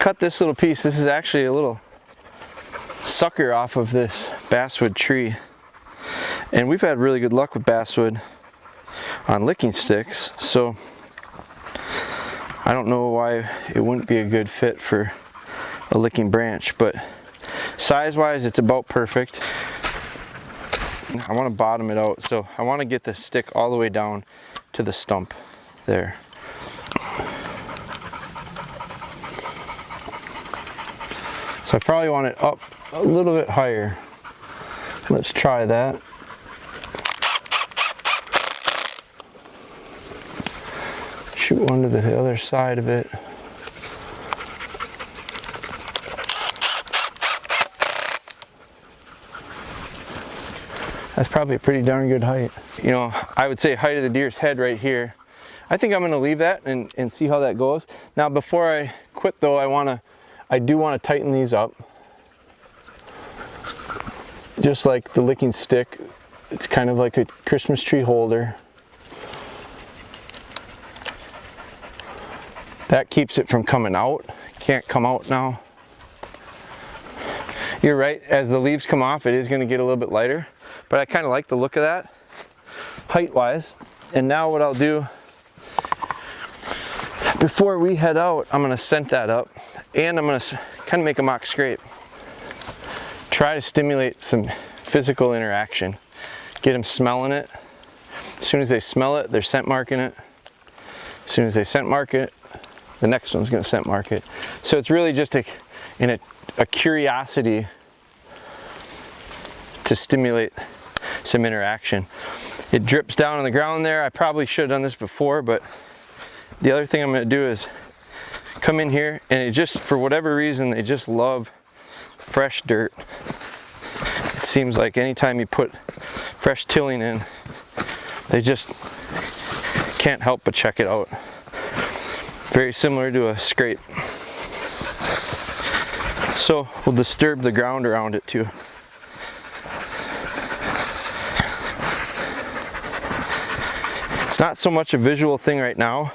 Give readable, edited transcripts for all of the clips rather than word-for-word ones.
cut this little piece. This is actually a little sucker off of this basswood tree. And we've had really good luck with basswood on licking sticks, so I don't know why it wouldn't be a good fit for a licking branch, but size-wise it's about perfect. I want to bottom it out, so I want to get the stick all the way down to the stump there. So I probably want it up a little bit higher. Let's try that. Shoot one to the other side of it. That's probably a pretty darn good height. You know, I would say height of the deer's head right here. I think I'm gonna leave that and see how that goes. Now before I quit though, I do want to tighten these up. Just like the licking stick, it's kind of like a Christmas tree holder. That keeps it from coming out. Can't come out now. You're right, as the leaves come off, it is gonna get a little bit lighter, but I kind of like the look of that, height-wise. And now what I'll do, before we head out, I'm gonna scent that up, and I'm gonna kind of make a mock scrape. Try to stimulate some physical interaction. Get them smelling it. As soon as they smell it, they're scent marking it. As soon as they scent mark it, the next one's gonna scent mark it. So it's really just a curiosity to stimulate some interaction. It drips down on the ground there. I probably should have done this before, but the other thing I'm gonna do is come in here, and it just, for whatever reason, they just love fresh dirt. It seems like anytime you put fresh tilling in, they just can't help but check it out. Very similar to a scrape. So we'll disturb the ground around it too. It's not so much a visual thing right now,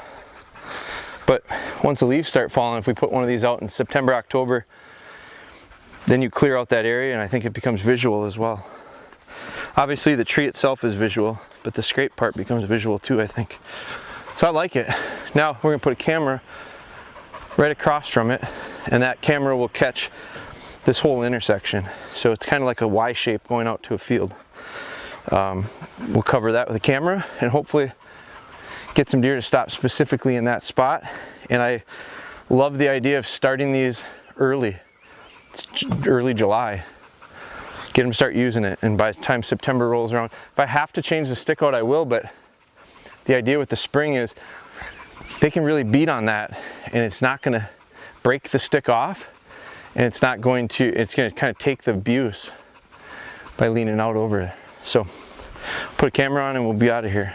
but once the leaves start falling, if we put one of these out in September, October, then you clear out that area, and I think it becomes visual as well. Obviously the tree itself is visual, but the scrape part becomes visual too, I think. So I like it. Now we're gonna put a camera right across from it, and that camera will catch this whole intersection. So it's kind of like a Y shape going out to a field. We'll cover that with a camera and hopefully get some deer to stop specifically in that spot. And I love the idea of starting these early. It's early July. Get them to start using it, and by the time September rolls around, if I have to change the stick out, I will, but the idea with the spring is they can really beat on that, and it's not gonna break the stick off, and it's gonna kind of take the abuse by leaning out over it. So put a camera on and we'll be out of here.